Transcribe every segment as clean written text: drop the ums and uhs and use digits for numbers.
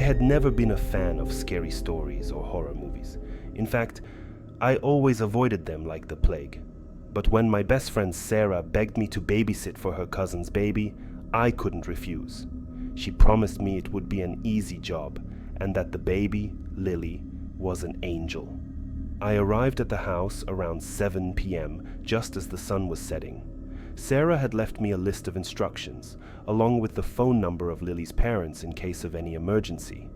had never been a fan of scary stories or horror movies. In fact, I always avoided them like the plague. But when my best friend Sarah begged me to babysit for her cousin's baby, I couldn't refuse. She promised me it would be an easy job and that the baby, Lily, was an angel. I arrived at the house around 7 p.m., just as the sun was setting. Sarah had left me a list of instructions, along with the phone number of Lily's parents in case of any emergency.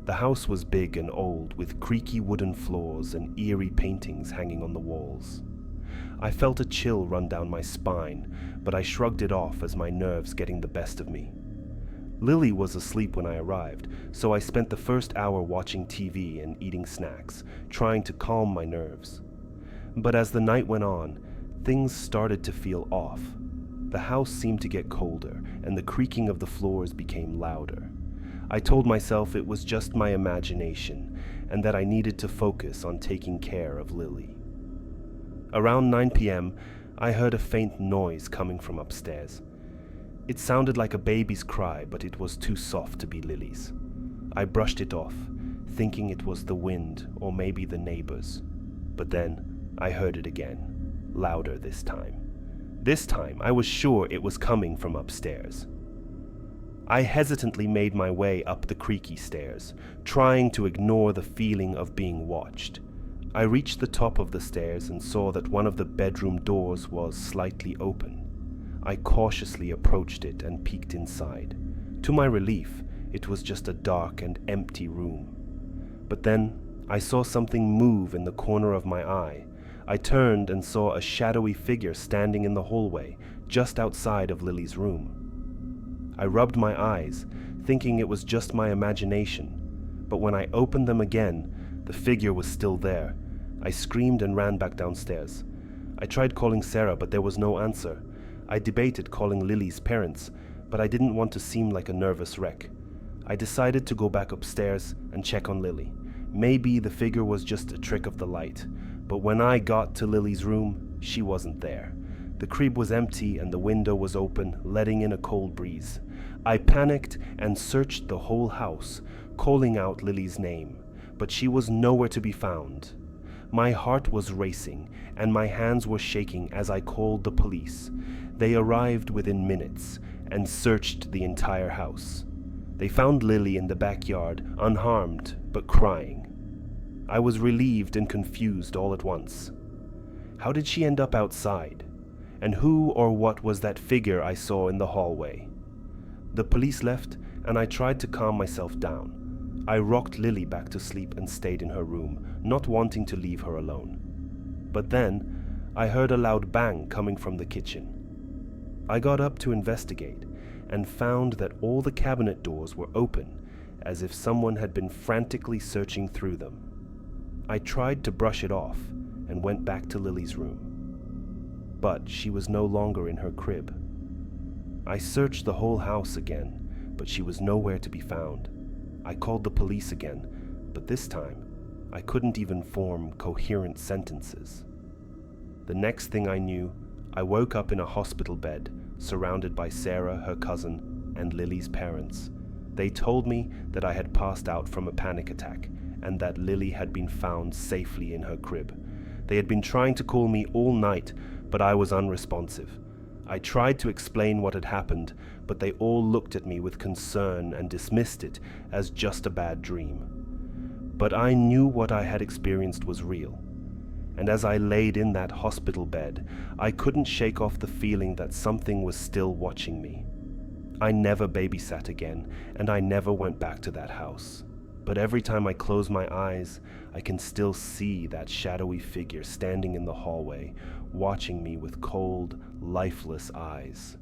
The house was big and old, with creaky wooden floors and eerie paintings hanging on the walls. I felt a chill run down my spine, but I shrugged it off as my nerves getting the best of me. Lily was asleep when I arrived, so I spent the first hour watching TV and eating snacks, trying to calm my nerves. But as the night went on, things started to feel off. The house seemed to get colder, and the creaking of the floors became louder. I told myself it was just my imagination, and that I needed to focus on taking care of Lily. Around 9 p.m., I heard a faint noise coming from upstairs. It sounded like a baby's cry, but it was too soft to be Lily's. I brushed it off, thinking it was the wind or maybe the neighbors. But then I heard it again, louder this time. This time I was sure it was coming from upstairs. I hesitantly made my way up the creaky stairs, trying to ignore the feeling of being watched. I reached the top of the stairs and saw that one of the bedroom doors was slightly open. I cautiously approached it and peeked inside. To my relief, it was just a dark and empty room. But then I saw something move in the corner of my eye. I turned and saw a shadowy figure standing in the hallway, just outside of Lily's room. I rubbed my eyes, thinking it was just my imagination. But when I opened them again, the figure was still there. I screamed and ran back downstairs. I tried calling Sarah, but there was no answer. I debated calling Lily's parents, but I didn't want to seem like a nervous wreck. I decided to go back upstairs and check on Lily. Maybe the figure was just a trick of the light, but when I got to Lily's room, she wasn't there. The crib was empty and the window was open, letting in a cold breeze. I panicked and searched the whole house, calling out Lily's name, but she was nowhere to be found. My heart was racing and my hands were shaking as I called the police. They arrived within minutes and searched the entire house. They found Lily in the backyard, unharmed but crying. I was relieved and confused all at once. How did she end up outside? And who or what was that figure I saw in the hallway? The police left and I tried to calm myself down. I rocked Lily back to sleep and stayed in her room, not wanting to leave her alone. But then I heard a loud bang coming from the kitchen. I got up to investigate and found that all the cabinet doors were open, as if someone had been frantically searching through them. I tried to brush it off and went back to Lily's room. But she was no longer in her crib. I searched the whole house again, but she was nowhere to be found. I called the police again, but this time I couldn't even form coherent sentences. The next thing I knew, I woke up in a hospital bed, surrounded by Sarah, her cousin, and Lily's parents. They told me that I had passed out from a panic attack, and that Lily had been found safely in her crib. They had been trying to call me all night, but I was unresponsive. I tried to explain what had happened, but they all looked at me with concern and dismissed it as just a bad dream. But I knew what I had experienced was real. And as I laid in that hospital bed, I couldn't shake off the feeling that something was still watching me. I never babysat again, and I never went back to that house. But every time I close my eyes, I can still see that shadowy figure standing in the hallway, watching me with cold, lifeless eyes.